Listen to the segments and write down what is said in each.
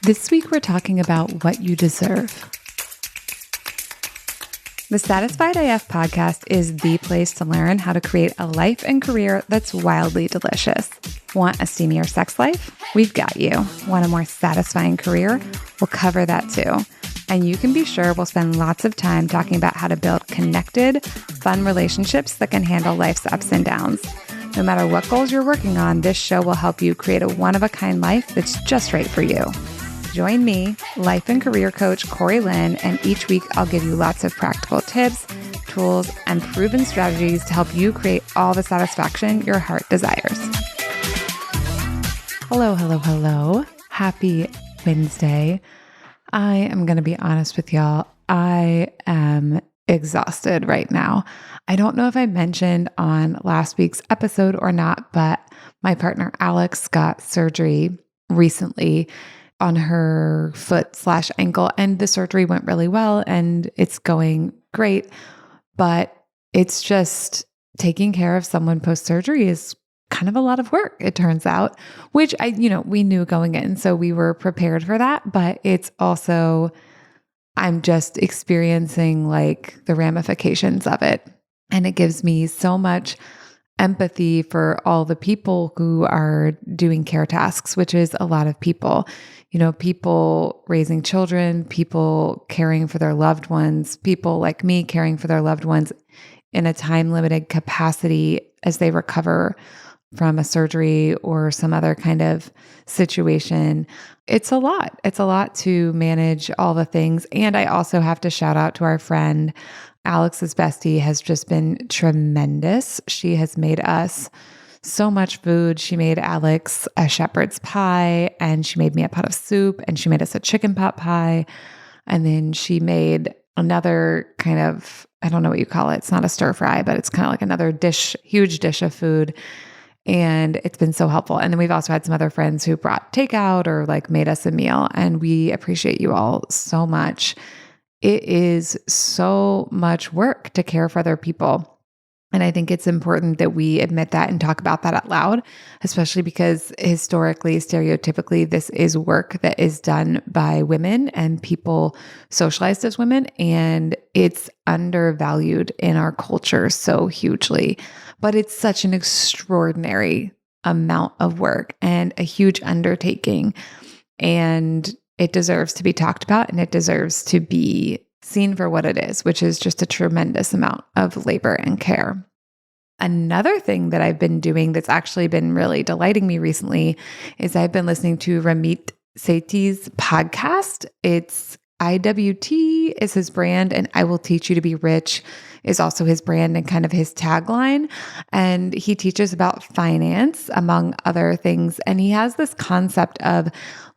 This week, we're talking about what you deserve. The Satisfied AF podcast is the place to learn how to create a life and career that's wildly delicious. Want a steamier sex life? We've got you. Want a more satisfying career? We'll cover that too. And you can be sure we'll spend lots of time talking about how to build connected, fun relationships that can handle life's ups and downs. No matter what goals you're working on, this show will help you create a one-of-a-kind life that's just right for you. Join me, life and career coach Corey Lynn, and each week I'll give you lots of practical tips, tools, and proven strategies to help you create all the satisfaction your heart desires. Hello. Happy Wednesday. I am going to be honest with y'all. I am exhausted right now. I don't know if I mentioned on last week's episode or not, but my partner Alex got surgery recently on her foot/ankle, and the surgery went really well and it's going great. But it's just taking care of someone post-surgery is kind of a lot of work, it turns out, which we knew going in. So we were prepared for that, but it's also, I'm just experiencing like the ramifications of it. And it gives me so much empathy for all the people who are doing care tasks, which is a lot of people. People raising children, people caring for their loved ones, people like me caring for their loved ones in a time-limited capacity as they recover from a surgery or some other kind of situation. It's a lot. It's a lot to manage all the things. And I also have to shout out to our friend, Alex's bestie has just been tremendous. She has made us so much food. She made Alex a shepherd's pie, and she made me a pot of soup, and she made us a chicken pot pie. And then she made another kind of, I don't know what you call it. It's not a stir fry, but it's kind of like another dish, huge dish of food. And it's been so helpful. And then we've also had some other friends who brought takeout or like made us a meal. And we appreciate you all so much. It is so much work to care for other people. And I think it's important that we admit that and talk about that out loud, especially because historically, stereotypically, this is work that is done by women and people socialized as women, and it's undervalued in our culture so hugely. But it's such an extraordinary amount of work and a huge undertaking, and it deserves to be talked about, and it deserves to be seen for what it is, which is just a tremendous amount of labor and care. Another thing that I've been doing that's actually been really delighting me recently is I've been listening to Ramit Sethi's podcast. It's IWT is his brand, and I Will Teach You to Be Rich is also his brand and kind of his tagline. And he teaches about finance, among other things. And he has this concept of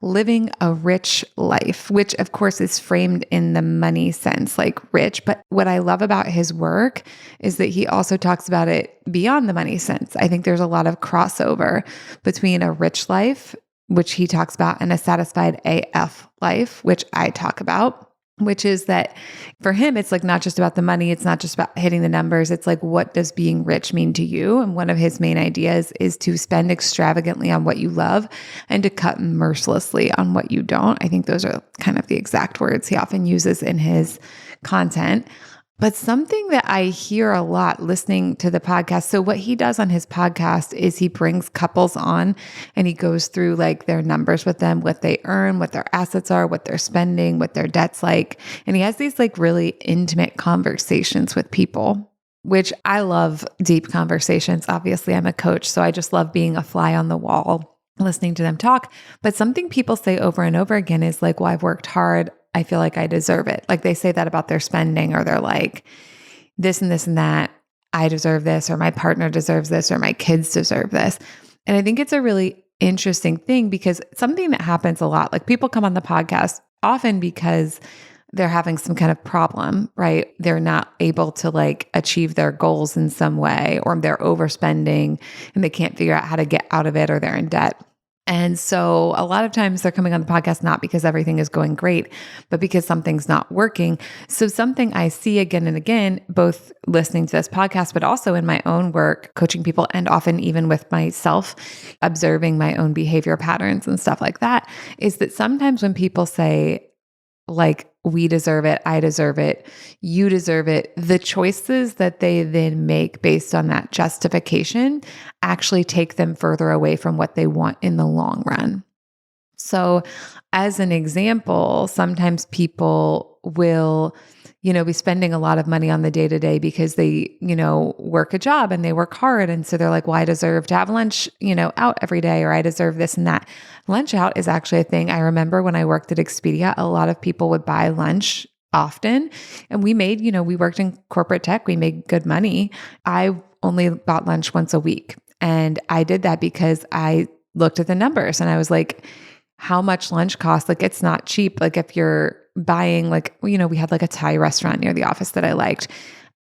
living a rich life, which of course is framed in the money sense, like rich. But what I love about his work is that he also talks about it beyond the money sense. I think there's a lot of crossover between a rich life, which he talks about, and a satisfied AF life, which I talk about, which is that for him, it's like not just about the money. It's not just about hitting the numbers. It's like, what does being rich mean to you? And one of his main ideas is to spend extravagantly on what you love and to cut mercilessly on what you don't. I think those are kind of the exact words he often uses in his content. But something that I hear a lot listening to the podcast. So what he does on his podcast is he brings couples on and he goes through like their numbers with them, what they earn, what their assets are, what they're spending, what their debt's like. And he has these like really intimate conversations with people, which I love deep conversations. Obviously, I'm a coach, so I just love being a fly on the wall, listening to them talk. But something people say over and over again is like, well, I've worked hard. I feel like I deserve it. Like they say that about their spending, or they're like, this and this and that, I deserve this, or my partner deserves this, or my kids deserve this. And I think it's a really interesting thing because something that happens a lot, like people come on the podcast often because they're having some kind of problem, right? They're not able to like achieve their goals in some way, or they're overspending and they can't figure out how to get out of it, or they're in debt. And so a lot of times they're coming on the podcast not because everything is going great, but because something's not working. So something I see again and again, both listening to this podcast, but also in my own work, coaching people, and often even with myself, observing my own behavior patterns and stuff like that, is that sometimes when people say, like, we deserve it, I deserve it, you deserve it, the choices that they then make based on that justification actually take them further away from what they want in the long run. So, as an example, sometimes people will, be spending a lot of money on the day to day because they, work a job and they work hard. And so they're like, well, I deserve to have lunch, out every day, or I deserve this and that. Lunch out is actually a thing. I remember when I worked at Expedia, a lot of people would buy lunch often. And we made, we worked in corporate tech, we made good money. I only bought lunch once a week. And I did that because I looked at the numbers and I was like, how much lunch costs? Like, it's not cheap. Like, if you're buying, like, we had like a Thai restaurant near the office that I liked.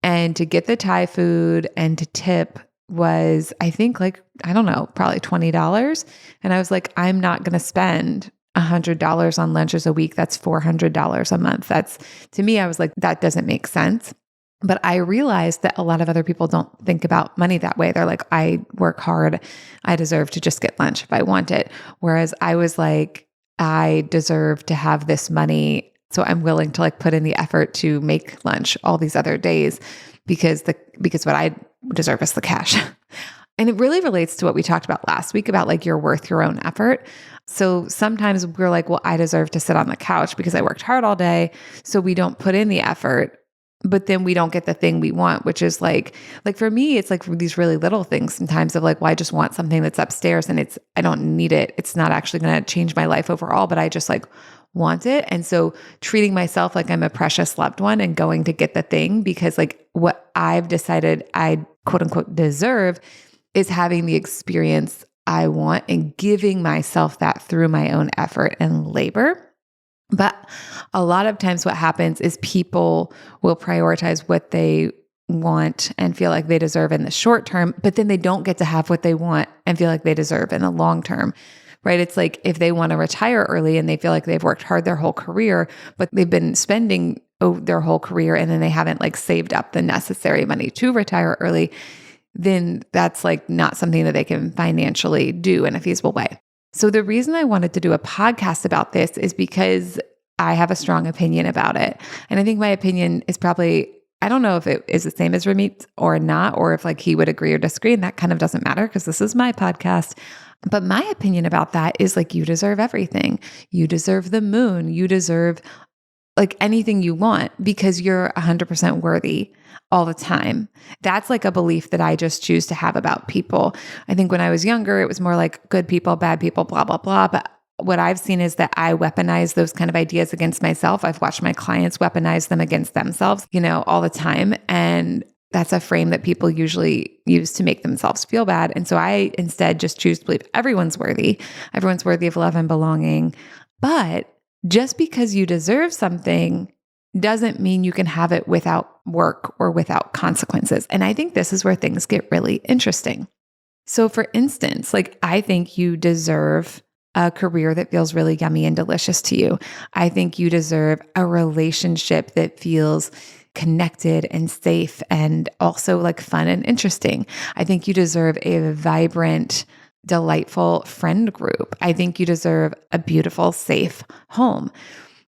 And to get the Thai food and to tip was, I think, like, I don't know, probably $20. And I was like, I'm not going to spend $100 on lunches a week. That's $400 a month. That's, to me, I was like, that doesn't make sense. But I realized that a lot of other people don't think about money that way. They're like, I work hard. I deserve to just get lunch if I want it. Whereas I was like, I deserve to have this money. So I'm willing to like put in the effort to make lunch all these other days because what I deserve is the cash. And it really relates to what we talked about last week about like you're worth your own effort. So sometimes we're like, well, I deserve to sit on the couch because I worked hard all day. So we don't put in the effort. But then we don't get the thing we want, which is like for me, it's like these really little things sometimes of like, well, I just want something that's upstairs and I don't need it. It's not actually going to change my life overall, but I just like want it. And so treating myself like I'm a precious loved one and going to get the thing because like what I've decided I quote unquote deserve is having the experience I want and giving myself that through my own effort and labor. But a lot of times what happens is people will prioritize what they want and feel like they deserve in the short term, but then they don't get to have what they want and feel like they deserve in the long term, right? It's like if they want to retire early and they feel like they've worked hard their whole career, but they've been spending their whole career and then they haven't like saved up the necessary money to retire early, then that's like not something that they can financially do in a feasible way. So the reason I wanted to do a podcast about this is because I have a strong opinion about it. And I think my opinion is probably, I don't know if it is the same as Ramit's or not, or if like he would agree or disagree. And that kind of doesn't matter because this is my podcast. But my opinion about that is like, you deserve everything. You deserve the moon. You deserve like anything you want because you're 100% worthy all the time. That's like a belief that I just choose to have about people. I think when I was younger, it was more like good people, bad people, blah, blah, blah. But what I've seen is that I weaponize those kind of ideas against myself. I've watched my clients weaponize them against themselves, all the time. And that's a frame that people usually use to make themselves feel bad. And so I instead just choose to believe everyone's worthy. Everyone's worthy of love and belonging. But just because you deserve something doesn't mean you can have it without work or without consequences. And I think this is where things get really interesting. So for instance, like I think you deserve a career that feels really yummy and delicious to you. I think you deserve a relationship that feels connected and safe and also like fun and interesting. I think you deserve a vibrant, delightful friend group. I think you deserve a beautiful, safe home.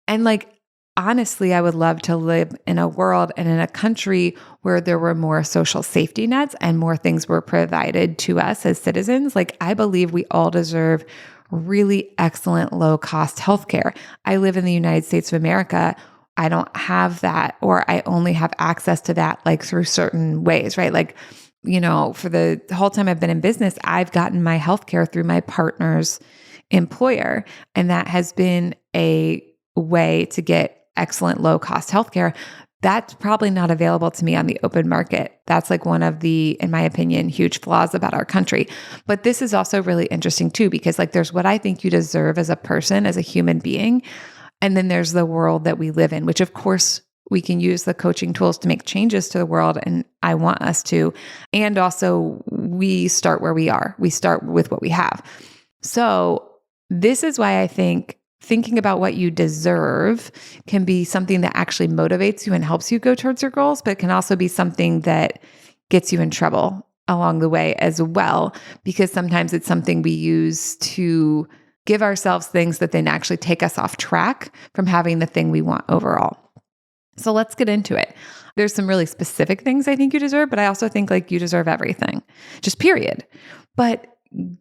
And like, honestly, I would love to live in a world and in a country where there were more social safety nets and more things were provided to us as citizens. Like, I believe we all deserve really excellent low-cost healthcare. I live in the United States of America. I don't have that, or I only have access to that like through certain ways, right? Like, for the whole time I've been in business, I've gotten my healthcare through my partner's employer. And that has been a way to get excellent low-cost healthcare. That's probably not available to me on the open market. That's like one of the, in my opinion, huge flaws about our country. But this is also really interesting too, because like there's what I think you deserve as a person, as a human being. And then there's the world that we live in, which of course we can use the coaching tools to make changes to the world. And I want us to. And also we start where we are. We start with what we have. So this is why I think thinking about what you deserve can be something that actually motivates you and helps you go towards your goals, but it can also be something that gets you in trouble along the way as well, because sometimes it's something we use to give ourselves things that then actually take us off track from having the thing we want overall. So let's get into it. There's some really specific things I think you deserve, but I also think like you deserve everything, just period. But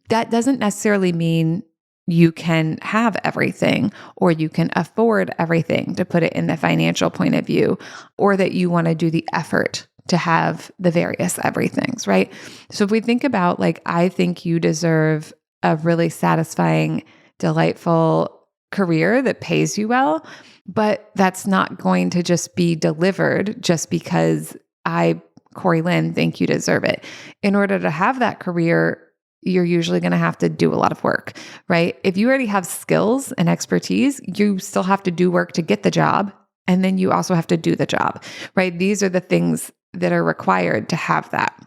that doesn't necessarily mean you can have everything or you can afford everything, to put it in the financial point of view, or that you want to do the effort to have the various everythings, right? So if we think about like, I think you deserve a really satisfying, delightful career that pays you well, but that's not going to just be delivered just because I, Corey Lynn, think you deserve it. In order to have that career, you're usually going to have to do a lot of work, right? If you already have skills and expertise, you still have to do work to get the job. And then you also have to do the job, right? These are the things that are required to have that.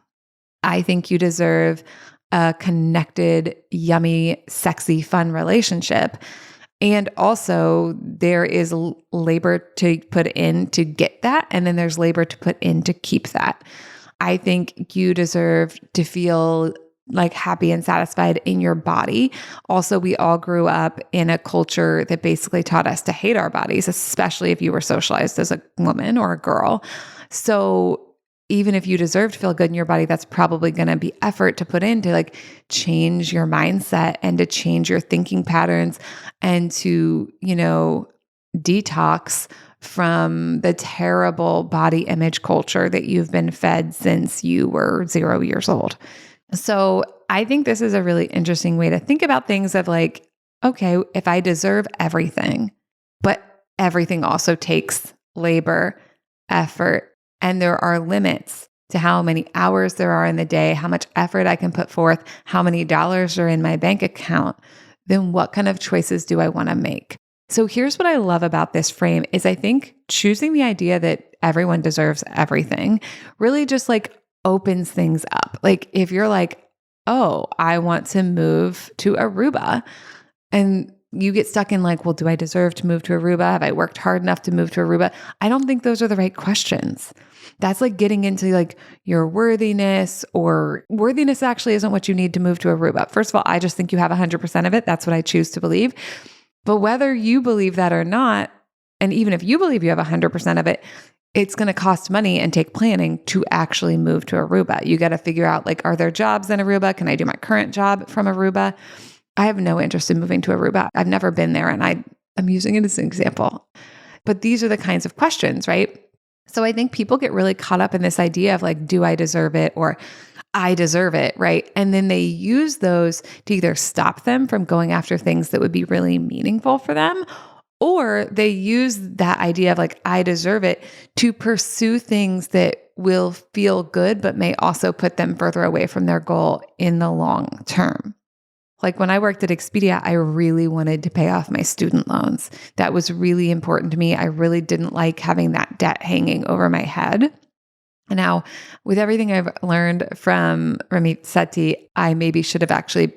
I think you deserve a connected, yummy, sexy, fun relationship. And also there is labor to put in to get that. And then there's labor to put in to keep that. I think you deserve to feel like happy and satisfied in your body. Also, we all grew up in a culture that basically taught us to hate our bodies, especially if you were socialized as a woman or a girl. So even if you deserve to feel good in your body, that's probably going to be effort to put in to like change your mindset and to change your thinking patterns and to, detox from the terrible body image culture that you've been fed since you were 0 years old. So I think this is a really interesting way to think about things of like, okay, if I deserve everything, but everything also takes labor, effort, and there are limits to how many hours there are in the day, how much effort I can put forth, how many dollars are in my bank account, then what kind of choices do I want to make? So here's what I love about this frame is I think choosing the idea that everyone deserves everything really just like opens things up. Like if you're like, oh, I want to move to Aruba, and you get stuck in like, well, do I deserve to move to Aruba? Have I worked hard enough to move to Aruba? I don't think those are the right questions. That's like getting into like your worthiness, or worthiness actually isn't what you need to move to Aruba. First of all, I just think you have 100% of it. That's what I choose to believe. But whether you believe that or not, and even if you believe you have 100% of it, it's going to cost money and take planning to actually move to Aruba. You got to figure out like, are there jobs in Aruba? Can I do my current job from Aruba? I have no interest in moving to Aruba. I've never been there and I'm using it as an example. But these are the kinds of questions, right? So I think people get really caught up in this idea of like, do I deserve it? Or I deserve it, right? And then they use those to either stop them from going after things that would be really meaningful for them, or they use that idea of like, I deserve it to pursue things that will feel good, but may also put them further away from their goal in the long term. Like when I worked at Expedia, I really wanted to pay off my student loans. That was really important to me. I really didn't like having that debt hanging over my head. And now, with everything I've learned from Ramit Sethi, I maybe should have actually,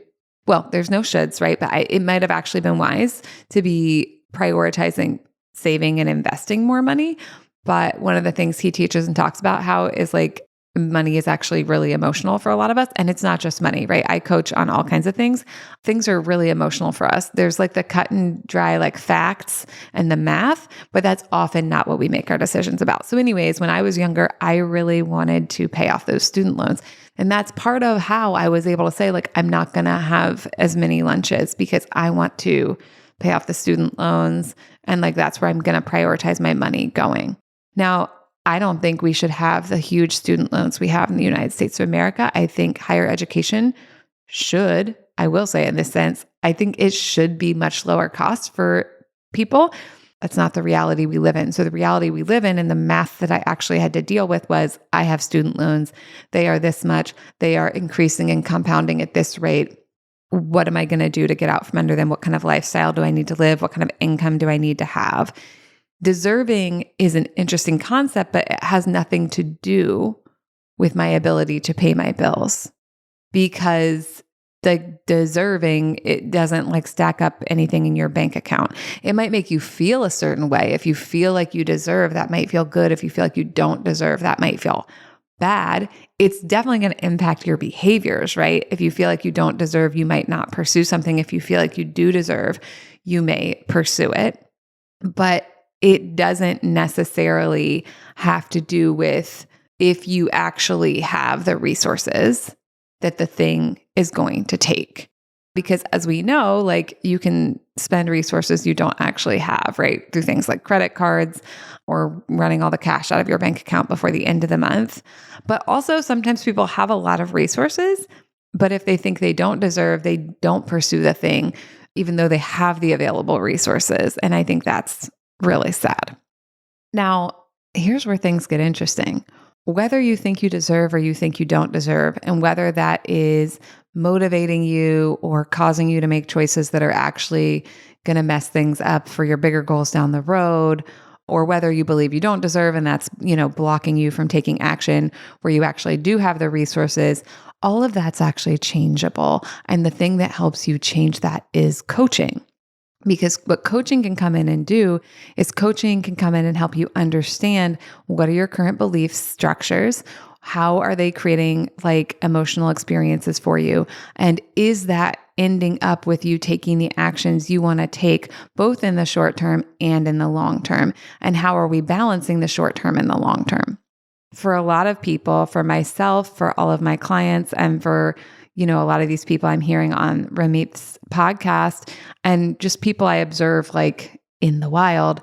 well, there's no shoulds, right? But it might have actually been wise to be prioritizing saving and investing more money. But one of the things he teaches and talks about how is like money is actually really emotional for a lot of us. And it's not just money, right? I coach on all kinds of things. Things are really emotional for us. There's like the cut and dry, like facts and the math, but that's often not what we make our decisions about. So anyways, when I was younger, I really wanted to pay off those student loans. And that's part of how I was able to say, like, I'm not going to have as many lunches because I want to pay off the student loans. And like, that's where I'm going to prioritize my money going. Now, I don't think we should have the huge student loans we have in the United States of America. I think higher education should, I will say in this sense, I think it should be much lower cost for people. That's not the reality we live in. So the reality we live in and the math that I actually had to deal with was I have student loans. They are this much. They are increasing and compounding at this rate. What am I going to do to get out from under them? What kind of lifestyle do I need to live? What kind of income do I need to have? Deserving is an interesting concept, but it has nothing to do with my ability to pay my bills, because like deserving, it doesn't like stack up anything in your bank account. It might make you feel a certain way. If you feel like you deserve, that might feel good. If you feel like you don't deserve, that might feel bad. It's definitely going to impact your behaviors, right? If you feel like you don't deserve, you might not pursue something. If you feel like you do deserve, you may pursue it. But it doesn't necessarily have to do with if you actually have the resources that the thing is going to take. Because as we know, like you can spend resources you don't actually have, right? Through things like credit cards or running all the cash out of your bank account before the end of the month. But also sometimes people have a lot of resources, but if they think they don't deserve, they don't pursue the thing, even though they have the available resources. And I think that's really sad. Now, here's where things get interesting. Whether you think you deserve or you think you don't deserve, and whether that is motivating you or causing you to make choices that are actually going to mess things up for your bigger goals down the road, or whether you believe you don't deserve and that's, blocking you from taking action where you actually do have the resources, all of that's actually changeable. And the thing that helps you change that is coaching. Because what coaching can come in and do is coaching can come in and help you understand what are your current belief structures, how are they creating like emotional experiences for you, and is that ending up with you taking the actions you want to take both in the short term and in the long term, and how are we balancing the short term and the long term? For a lot of people, for myself, for all of my clients, and for a lot of these people I'm hearing on Ramit's podcast and just people I observe like in the wild,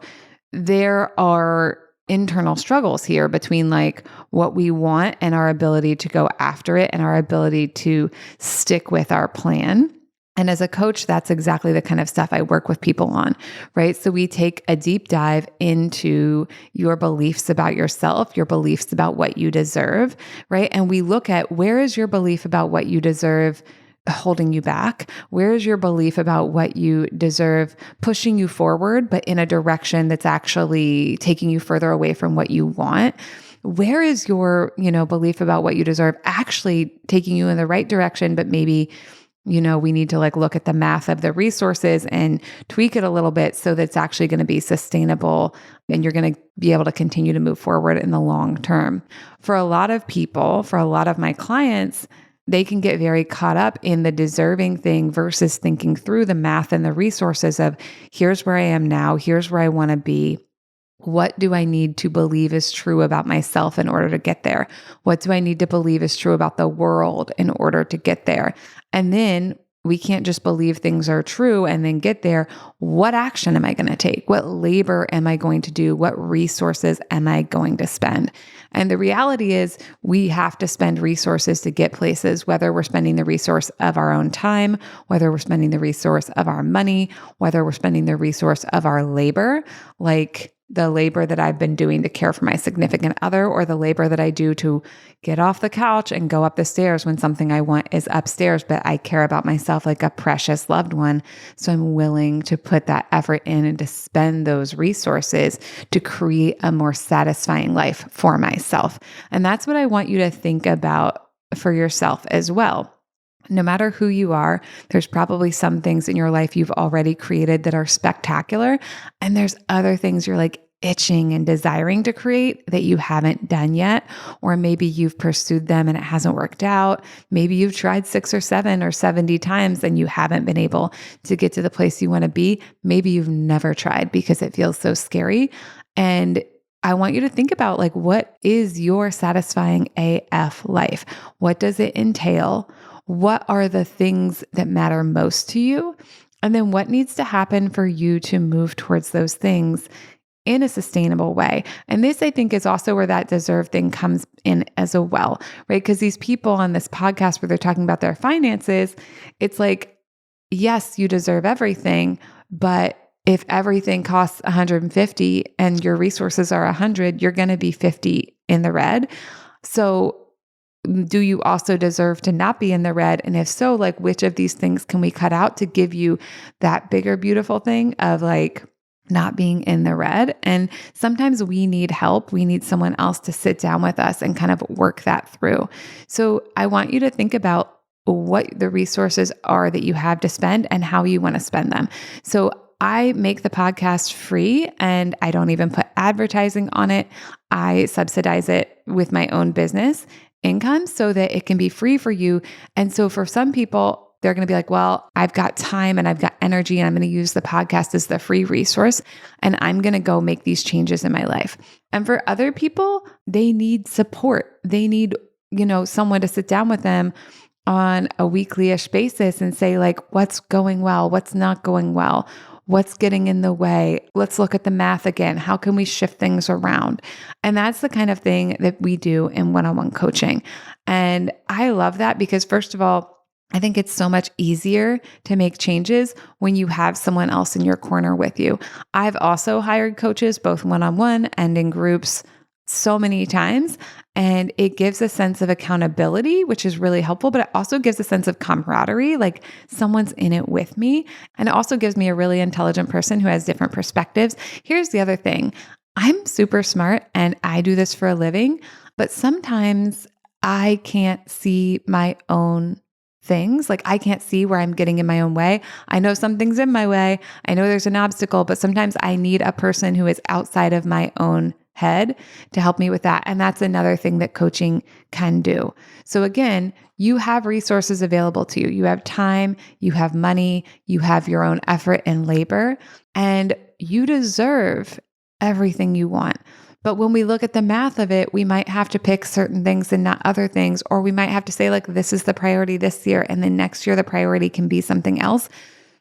there are internal struggles here between like what we want and our ability to go after it and our ability to stick with our plan. And as a coach, that's exactly the kind of stuff I work with people on, right? So we take a deep dive into your beliefs about yourself, your beliefs about what you deserve, right? And we look at where is your belief about what you deserve holding you back? Where is your belief about what you deserve pushing you forward, but in a direction that's actually taking you further away from what you want? Where is your, belief about what you deserve actually taking you in the right direction, but maybe we need to like look at the math of the resources and tweak it a little bit so that it's actually going to be sustainable and you're going to be able to continue to move forward in the long term. For a lot of people, for a lot of my clients, they can get very caught up in the deserving thing versus thinking through the math and the resources of here's where I am now, here's where I want to be. What do I need to believe is true about myself in order to get there? What do I need to believe is true about the world in order to get there? And then we can't just believe things are true and then get there. What action am I going to take? What labor am I going to do? What resources am I going to spend? And the reality is we have to spend resources to get places, whether we're spending the resource of our own time, whether we're spending the resource of our money, whether we're spending the resource of our labor, like the labor that I've been doing to care for my significant other, or the labor that I do to get off the couch and go up the stairs when something I want is upstairs, but I care about myself like a precious loved one. So I'm willing to put that effort in and to spend those resources to create a more satisfying life for myself. And that's what I want you to think about for yourself as well. No matter who you are, there's probably some things in your life you've already created that are spectacular. And there's other things you're like itching and desiring to create that you haven't done yet. Or maybe you've pursued them and it hasn't worked out. Maybe you've tried 6 or 7 or 70 times and you haven't been able to get to the place you want to be. Maybe you've never tried because it feels so scary. And I want you to think about like, what is your satisfying AF life? What does it entail? What are the things that matter most to you? And then what needs to happen for you to move towards those things in a sustainable way? And this, I think, is also where that deserve thing comes in as well, right? Because these people on this podcast where they're talking about their finances, it's like, yes, you deserve everything, but if everything costs 150 and your resources are 100, you're going to be 50 in the red. So do you also deserve to not be in the red? And if so, like which of these things can we cut out to give you that bigger, beautiful thing of like not being in the red? And sometimes we need help. We need someone else to sit down with us and kind of work that through. So I want you to think about what the resources are that you have to spend and how you want to spend them. So I make the podcast free and I don't even put advertising on it. I subsidize it with my own business income so that it can be free for you. And so for some people, they're going to be like, well, I've got time and I've got energy and I'm going to use the podcast as the free resource and I'm going to go make these changes in my life. And for other people, they need support. They need, someone to sit down with them on a weekly-ish basis and say like, what's going well? What's not going well? What's getting in the way? Let's look at the math again. How can we shift things around? And that's the kind of thing that we do in one-on-one coaching. And I love that because first of all, I think it's so much easier to make changes when you have someone else in your corner with you. I've also hired coaches, both one-on-one and in groups, so many times. And it gives a sense of accountability, which is really helpful, but it also gives a sense of camaraderie, like someone's in it with me. And it also gives me a really intelligent person who has different perspectives. Here's the other thing. I'm super smart and I do this for a living, but sometimes I can't see my own things. Like I can't see where I'm getting in my own way. I know something's in my way. I know there's an obstacle, but sometimes I need a person who is outside of my own head to help me with that. And that's another thing that coaching can do. So again, you have resources available to you. You have time, you have money, you have your own effort and labor, and you deserve everything you want. But when we look at the math of it, we might have to pick certain things and not other things, or we might have to say like, this is the priority this year, and then next year the priority can be something else.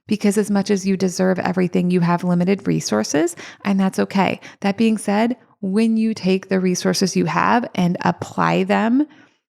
Because as much as you deserve everything, you have limited resources, and that's okay. That being said, when you take the resources you have and apply them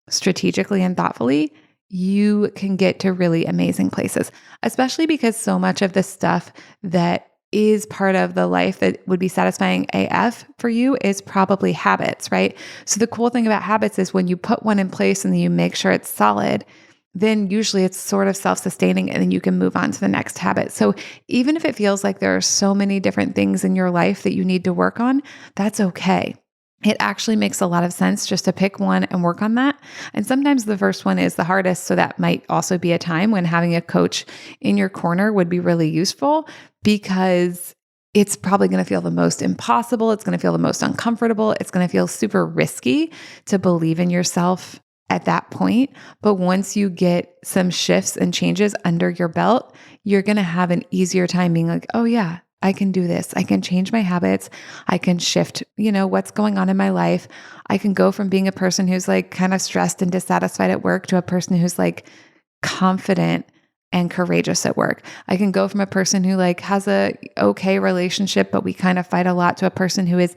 strategically and thoughtfully, you can get to really amazing places, especially because so much of the stuff that is part of the life that would be satisfying AF for you is probably habits, right? So the cool thing about habits is when you put one in place and then you make sure it's solid, then usually it's sort of self-sustaining and then you can move on to the next habit. So even if it feels like there are so many different things in your life that you need to work on, that's okay. It actually makes a lot of sense just to pick one and work on that. And sometimes the first one is the hardest. So that might also be a time when having a coach in your corner would be really useful because it's probably going to feel the most impossible. It's going to feel the most uncomfortable. It's going to feel super risky to believe in yourself at that point. But once you get some shifts and changes under your belt, you're going to have an easier time being like, oh yeah, I can do this. I can change my habits. I can shift, what's going on in my life. I can go from being a person who's like kind of stressed and dissatisfied at work to a person who's like confident and courageous at work. I can go from a person who like has a okay relationship, but we kind of fight a lot, to a person who is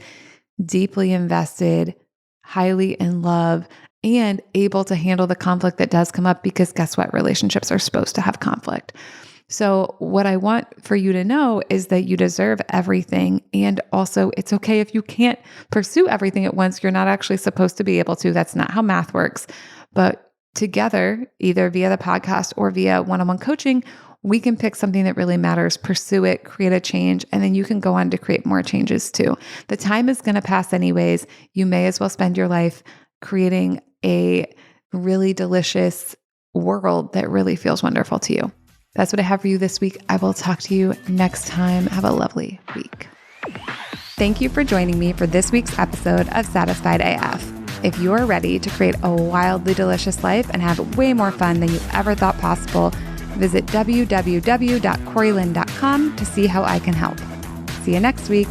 deeply invested, highly in love, and able to handle the conflict that does come up, because guess what? Relationships are supposed to have conflict. So what I want for you to know is that you deserve everything. And also it's okay if you can't pursue everything at once. You're not actually supposed to be able to. That's not how math works. But together, either via the podcast or via one-on-one coaching, we can pick something that really matters, pursue it, create a change, and then you can go on to create more changes too. The time is going to pass anyways. You may as well spend your life creating a really delicious world that really feels wonderful to you. That's what I have for you this week. I will talk to you next time. Have a lovely week. Thank you for joining me for this week's episode of Satisfied AF. If you are ready to create a wildly delicious life and have way more fun than you ever thought possible, visit www.corylyn.com to see how I can help. See you next week.